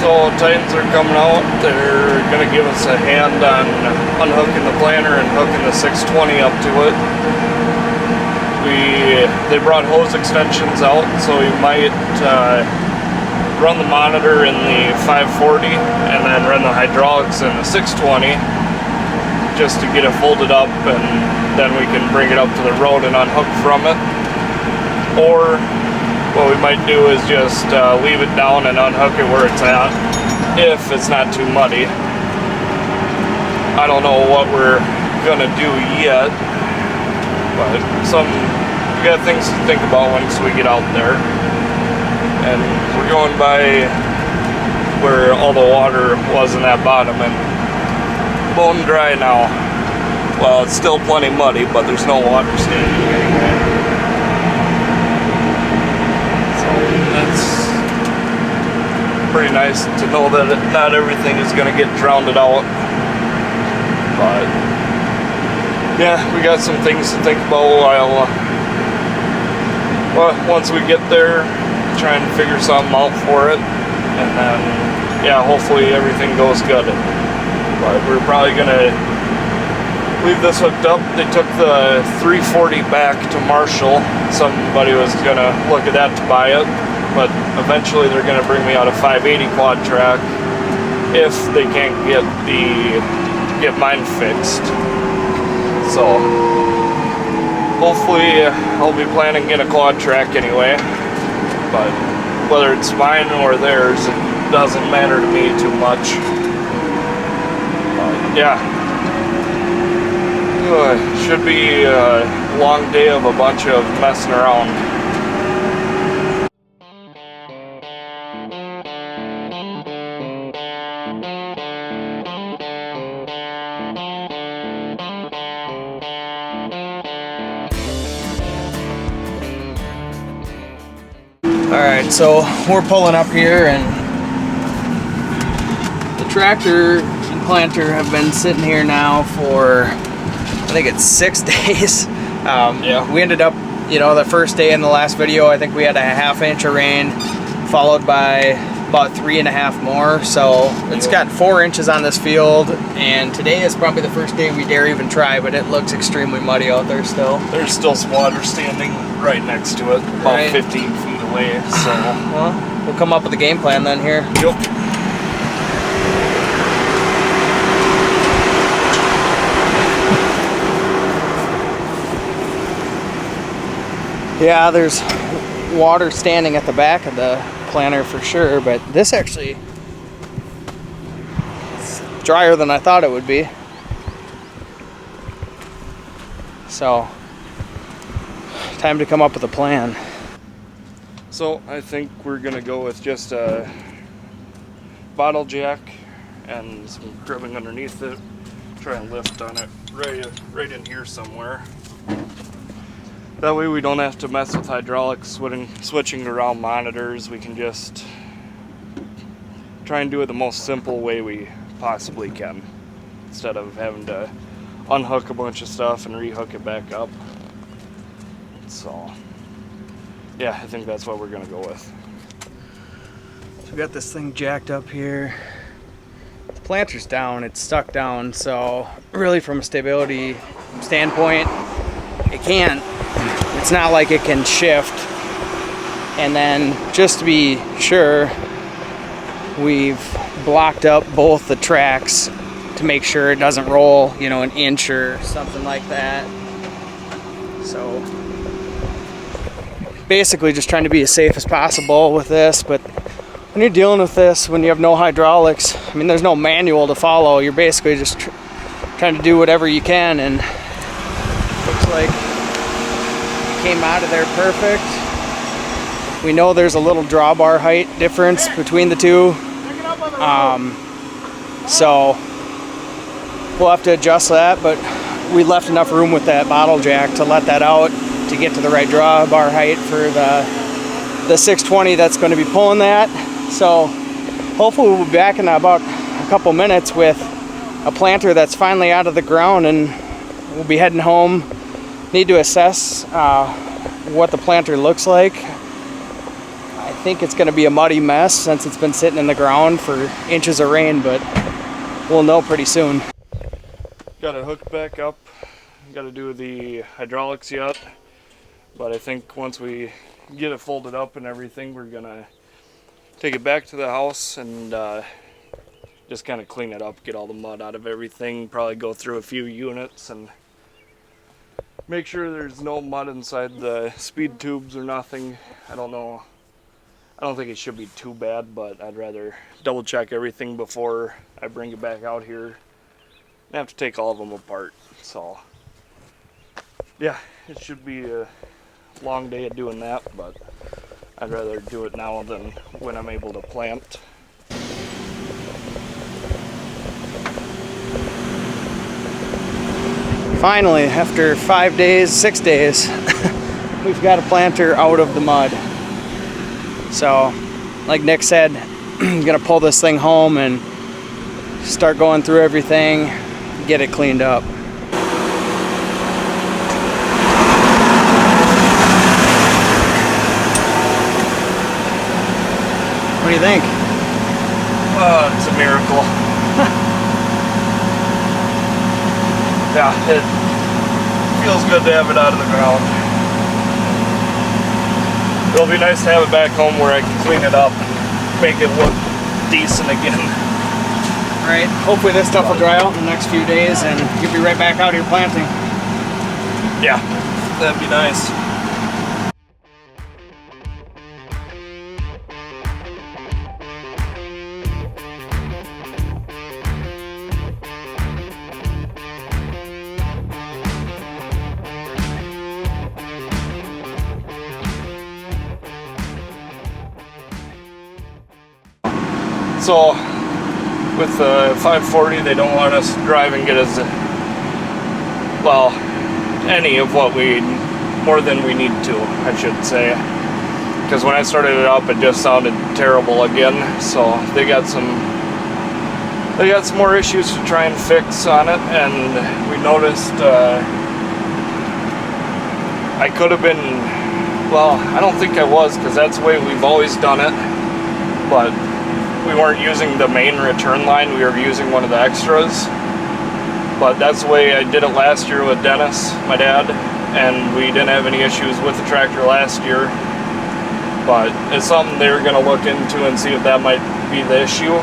So Titans are coming out. They're going to give us a hand on unhooking the planter and hooking the 620 up to it. They brought hose extensions out, so we might run the monitor in the 540 and then run the hydraulics in the 620 just to get it folded up, and then we can bring it up to the road and unhook from it. Or what we might do is just leave it down and unhook it where it's at, if it's not too muddy. I don't know what we're gonna do yet, but we got things to think about once we get out there. And we're going by where all the water was in that bottom, and bone dry now. Well, it's still plenty muddy, but there's no water standing anyway. So that's pretty nice to know that not everything is going to get drowned out. But yeah, we got some things to think about while once we get there, try and figure something out for it, and then yeah, hopefully everything goes good. But we're probably gonna leave this hooked up. They took the 340 back to Marshall. Somebody was gonna look at that to buy it, but eventually they're gonna bring me out a 580 Quadtrac if they can't get mine fixed. So hopefully I'll be planning in a Quadtrac anyway, but whether it's mine or theirs, it doesn't matter to me too much. Yeah, should be a long day of a bunch of messing around. Alright, so we're pulling up here, and the tractor and planter have been sitting here now for, I think it's 6 days. Yeah. We ended up, the first day in the last video, I think we had a ½ inch of rain, followed by about 3.5 more. So it's got 4 inches on this field, and today is probably the first day we dare even try, but it looks extremely muddy out there still. There's still some water standing right next to it, about 15 feet away. So well, we'll come up with a game plan then here. Yep. Yeah, there's water standing at the back of the planter for sure, but this actually is drier than I thought it would be. So, time to come up with a plan. So I think we're gonna go with just a bottle jack and some cribbing underneath it. Try and lift on it right in here somewhere. That way we don't have to mess with hydraulics, switching around monitors. We can just try and do it the most simple way we possibly can, instead of having to unhook a bunch of stuff and rehook it back up. So yeah, I think that's what we're gonna go with. So we got this thing jacked up here. The planter's down, it's stuck down, so really from a stability standpoint, it can't. It's not like it can shift. And then just to be sure, we've blocked up both the tracks to make sure it doesn't roll, an inch or something like that. So basically just trying to be as safe as possible with this. But when you're dealing with this, when you have no hydraulics, there's no manual to follow. You're basically just trying to do whatever you can, and looks like came out of there perfect. We know there's a little drawbar height difference between the two, so we'll have to adjust that, but we left enough room with that bottle jack to let that out to get to the right drawbar height for the 620 that's going to be pulling that. So hopefully we'll be back in about a couple minutes with a planter that's finally out of the ground, and we'll be heading home. Need to assess what the planter looks like. I think it's going to be a muddy mess since it's been sitting in the ground for inches of rain, but we'll know pretty soon. Got it hooked back up. Got to do the hydraulics yet, but I think once we get it folded up and everything, we're gonna take it back to the house and just kind of clean it up, get all the mud out of everything, probably go through a few units and make sure there's no mud inside the speed tubes or nothing. I don't know. I don't think it should be too bad, but I'd rather double check everything before I bring it back out here. I have to take all of them apart, so yeah, it should be a long day of doing that, but I'd rather do it now than when I'm able to plant. Finally, after 5 days, 6 days, we've got a planter out of the mud. So, like Nick said, I'm gonna pull this thing home and start going through everything, get it cleaned up. What do you think? It's a miracle. Yeah, it feels good to have it out of the ground. It'll be nice to have it back home where I can clean it up and make it look decent again. Right. Hopefully this stuff will dry out in the next few days and you'll be right back out here planting. Yeah, that'd be nice. So with the 540, they don't want us to drive and get us, well, any of what more than we need to, I should say. Because when I started it up, it just sounded terrible again. So they got some more issues to try and fix on it, and we noticed I could have been, well, I don't think I was, because that's the way we've always done it, but we weren't using the main return line, we were using one of the extras. But that's the way I did it last year with Dennis, my dad, and we didn't have any issues with the tractor last year. But it's something they were going to look into and see if that might be the issue.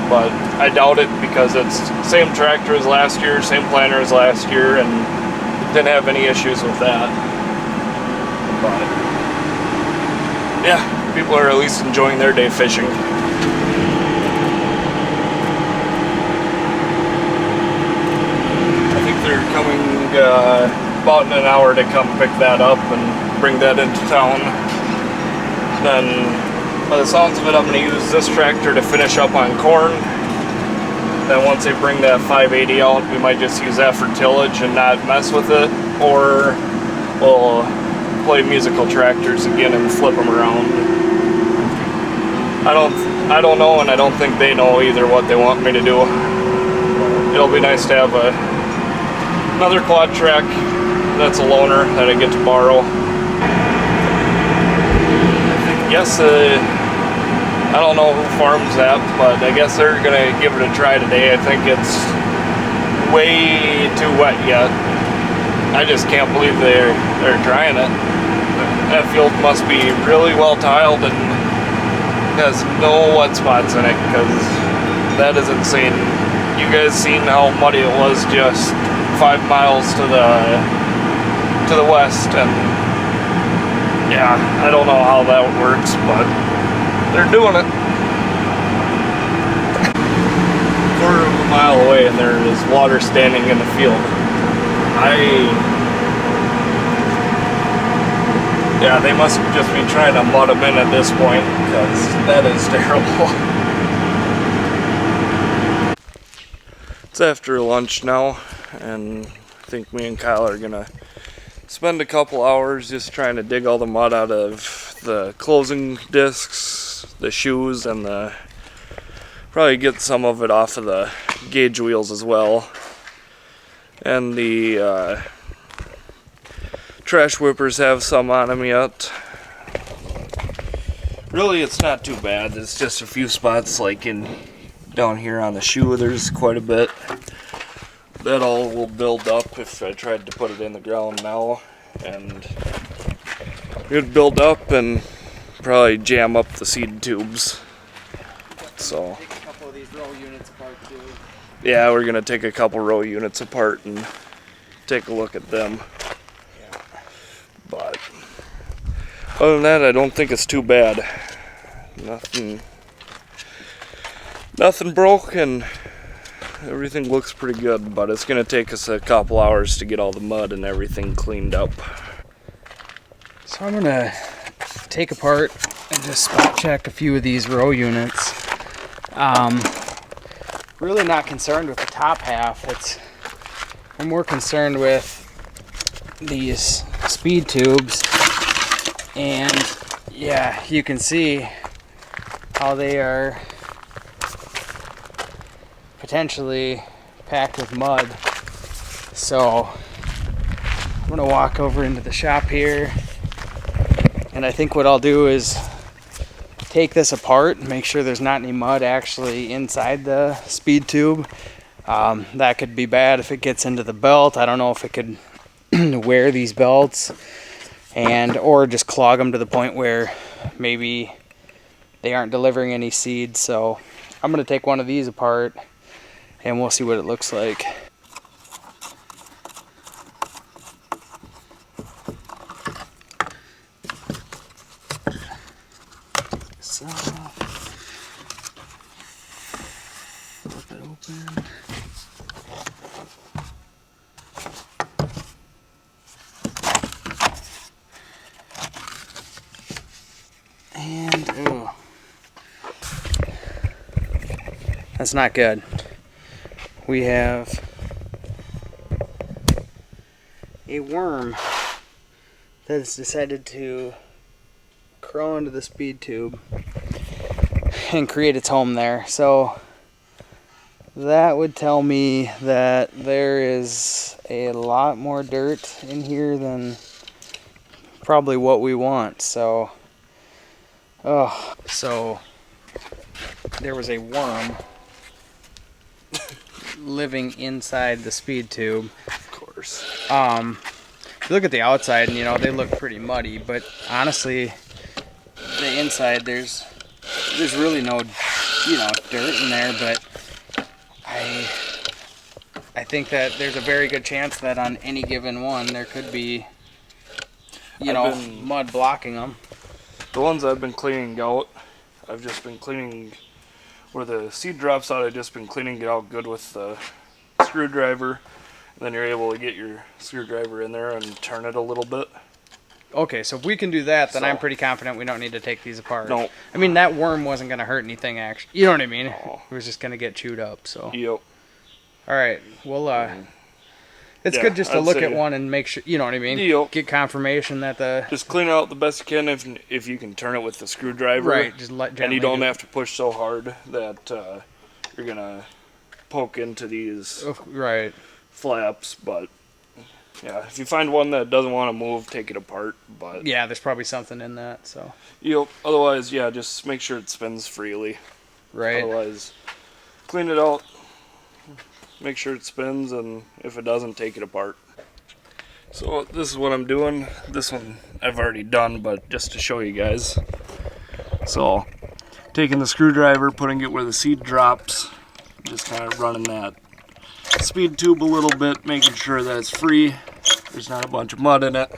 But I doubt it, because it's same tractor as last year, same planter as last year, and didn't have any issues with that. But yeah, people are at least enjoying their day fishing. They're coming about in an hour to come pick that up and bring that into town. Then, by the sounds of it, I'm going to use this tractor to finish up on corn. Then once they bring that 580 out, we might just use that for tillage and not mess with it, or we'll play musical tractors again and flip them around. I don't know, and I don't think they know either what they want me to do. It'll be nice to have another Quadtrac that's a loaner that I get to borrow. Yes, I don't know who farms that, but I guess they're gonna give it a try today. I think it's way too wet yet. I just can't believe they're trying it. That field must be really well tiled and has no wet spots in it, because that is insane. You guys seen how muddy it was just 5 miles to the west, and yeah, I don't know how that works, but they're doing it. Quarter of a mile away and there is water standing in the field. Yeah, they must just be trying to mud them in at this point, because that is terrible. It's after lunch now, and I think me and Kyle are gonna spend a couple hours just trying to dig all the mud out of the closing discs, the shoes, and probably get some of it off of the gauge wheels as well. And the trash whippers have some on them yet. Really, it's not too bad. It's just a few spots like down here on the shoe. There's quite a bit. That all will build up if I tried to put it in the ground now, and it would build up and probably jam up the seed tubes. So Take a couple of these row units apart too. yeah, we're gonna take a couple row units apart and take a look at them. Yeah. But other than that, I don't think it's too bad. Nothing broke, and everything looks pretty good, but it's gonna take us a couple hours to get all the mud and everything cleaned up. So I'm gonna take apart and just spot check a few of these row units. Really not concerned with the top half. I'm more concerned with these speed tubes, and yeah, you can see how they are potentially packed with mud. So I'm gonna walk over into the shop here, and I think what I'll do is take this apart and make sure there's not any mud actually inside the speed tube. That could be bad if it gets into the belt. I don't know if it could wear these belts or just clog them to the point where maybe they aren't delivering any seeds. So I'm gonna take one of these apart and we'll see what it looks like. So flip it open. And ooh, that's not good. We have a worm that has decided to crawl into the speed tube and create its home there. So that would tell me that there is a lot more dirt in here than probably what we want. So there was a worm living inside the speed tube. Of course. If you look at the outside, and they look pretty muddy, but honestly, the inside there's really no dirt in there. But I think that there's a very good chance that on any given one there could be mud blocking them. The ones I've been cleaning out, I've just been cleaning where the seed drops out. I've just been cleaning it out good with the screwdriver, and then you're able to get your screwdriver in there and turn it a little bit. Okay, so if we can do that, then I'm pretty confident we don't need to take these apart. No. I mean, that worm wasn't going to hurt anything, actually. You know what I mean? No. It was just going to get chewed up, so. Yep. All right, well, it's good just to look at one and make sure, you know what I mean? Yep. Get confirmation that the... Just clean it out the best you can if you can turn it with the screwdriver. Right, just let and you don't have to push so hard that you're going to poke into these right flaps, but... Yeah, if you find one that doesn't want to move, take it apart. But yeah, there's probably something in that. So yep. Otherwise, yeah, just make sure it spins freely. Right. Otherwise, clean it out. Make sure it spins, and if it doesn't, take it apart. So this is what I'm doing. This one I've already done, but just to show you guys. So taking the screwdriver, putting it where the seed drops, just kind of running that speed tube a little bit, making sure that it's free. There's not a bunch of mud in it.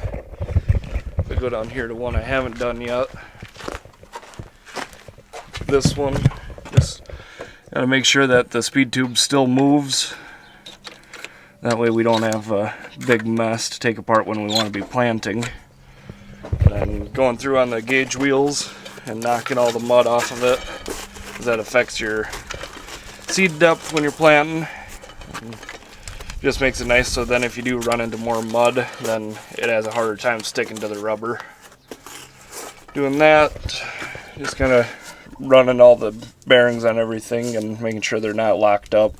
I go down here to one I haven't done yet. This one, just gotta make sure that the speed tube still moves. That way we don't have a big mess to take apart when we want to be planting. And going through on the gauge wheels and knocking all the mud off of it, because that affects your seed depth when you're planting. Just makes it nice so then if you do run into more mud, then it has a harder time sticking to the rubber. Doing that, just kind of running all the bearings on everything and making sure they're not locked up.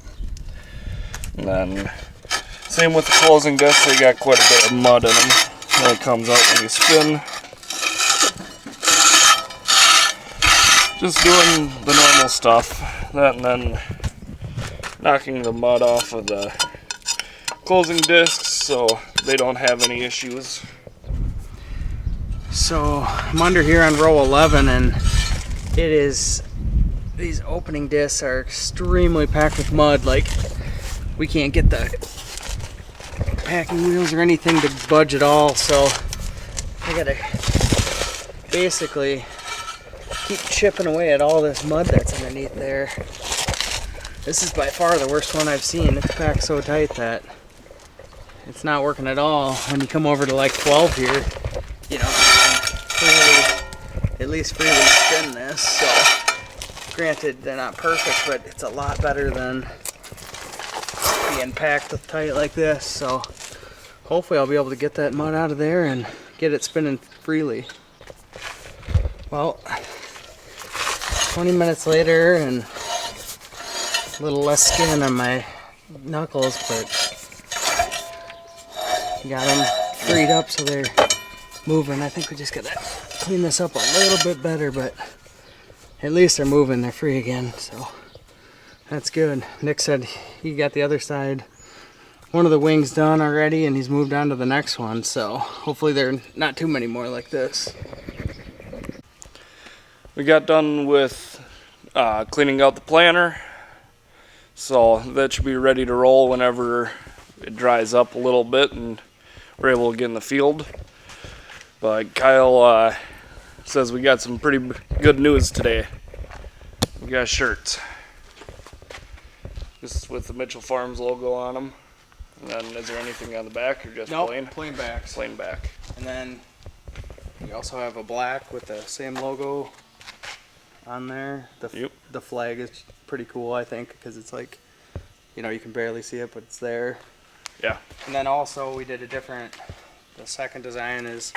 And then same with the closing discs, they got quite a bit of mud in them when it comes out when you spin. Just doing the normal stuff, that and then knocking the mud off of the closing discs so they don't have any issues. So I'm under here on row 11, and it is, these opening discs are extremely packed with mud. Like, we can't get the packing wheels or anything to budge at all, so I gotta basically keep chipping away at all this mud that's underneath there. This is by far the worst one I've seen. It's packed so tight that it's not working at all. When you come over to like 12 here, you know, at least freely spin this. So granted, they're not perfect, but it's a lot better than being packed tight like this. So hopefully I'll be able to get that mud out of there and get it spinning freely. Well, 20 minutes later, and a little less skin on my knuckles, but got them freed up so they're moving. I think we just gotta clean this up a little bit better, but at least they're moving, they're free again, so that's good. Nick said he got the other side, one of the wings done already, and he's moved on to the next one, so hopefully there are not too many more like this. We got done with cleaning out the planter, so that should be ready to roll whenever it dries up a little bit and we're able to get in the field. But Kyle says we got some pretty good news today. We got shirts. Just with the Mitchell Farms logo on them. And then is there anything on the back or just plain? Nope, plain backs. Plain back. And then we also have a black with the same logo on there. The flag is pretty cool, I think, because it's like, you know, you can barely see it, but it's there. Yeah. And then also we did a different, the second design is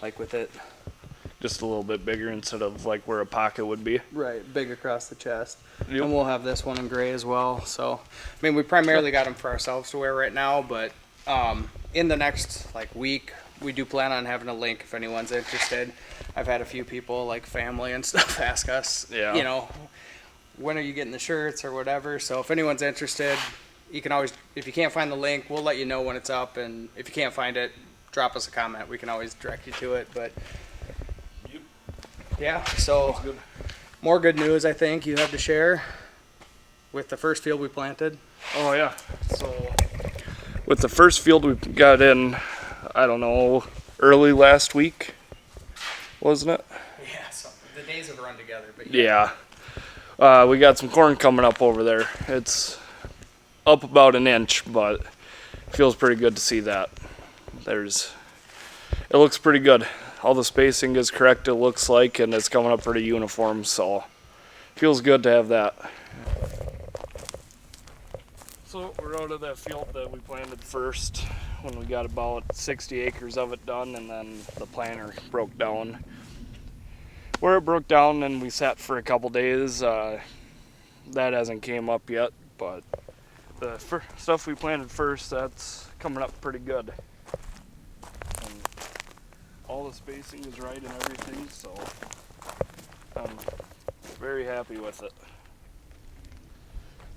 like with it. Just a little bit bigger instead of like where a pocket would be. Right, big across the chest. Yep. And we'll have this one in gray as well. So, I mean, we primarily got them for ourselves to wear right now, but in the next like week, we do plan on having a link if anyone's interested. I've had a few people, like family and stuff, ask us, Yeah. you know, when are you getting the shirts or whatever. So if anyone's interested, you can always, if you can't find the link, we'll let you know when it's up. And if you can't find it, drop us a comment. We can always direct you to it. But yeah, so good. More good news, I think, you have to share with the first field we planted. Oh yeah. So with the first field we got in, I don't know, early last week, wasn't it? Yeah, so the days have run together, but yeah. We got some corn coming up over there. It's up about an inch, but it feels pretty good to see that. It looks pretty good. All the spacing is correct, it looks like, and it's coming up pretty uniform, so feels good to have that. So we're out of that field that we planted first when we got about 60 acres of it done, and then the planter broke down. Where it broke down and we sat for a couple days, that hasn't came up yet, but the stuff we planted first, that's coming up pretty good. And all the spacing is right and everything, so I'm very happy with it.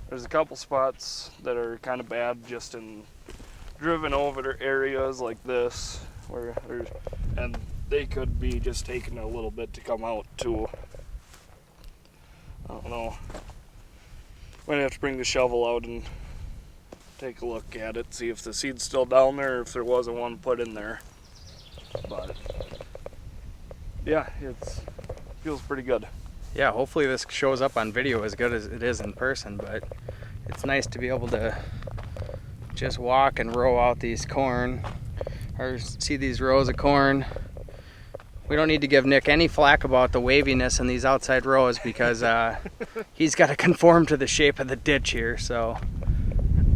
There's a couple spots that are kind of bad just in driven over areas like this, and they could be just taking a little bit to come out too. I don't know. Might have to bring the shovel out and take a look at it, see if the seed's still down there or if there wasn't one put in there. But yeah, it feels pretty good. Yeah, hopefully this shows up on video as good as it is in person, but it's nice to be able to just walk and row out these corn, or see these rows of corn. We don't need to give Nick any flack about the waviness in these outside rows because he's got to conform to the shape of the ditch here, so.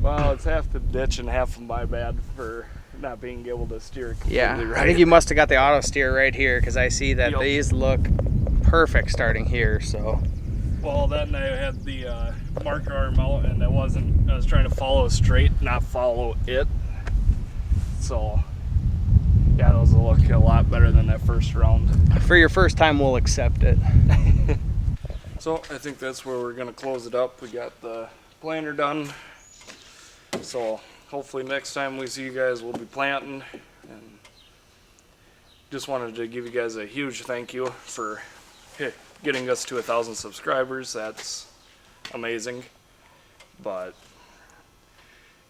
Well, it's half the ditch and half of my bad for not being able to steer completely right. I think you must have got the auto steer right here because I see that Yep. these look perfect starting here, so. Well, then I had the marker arm out and I was trying to follow straight, not follow it. So, yeah, those will look a lot better than that first round. For your first time, we'll accept it. So I think that's where we're gonna close it up. We got the planter done. So hopefully next time we see you guys, we'll be planting. And just wanted to give you guys a huge thank you for getting us to 1,000 subscribers. That's amazing. But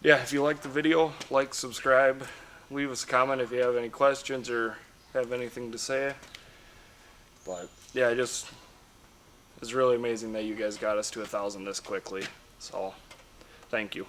yeah, if you like the video, like, subscribe, leave us a comment if you have any questions or have anything to say. But yeah, it's really amazing that you guys got us to 1,000 this quickly. So thank you.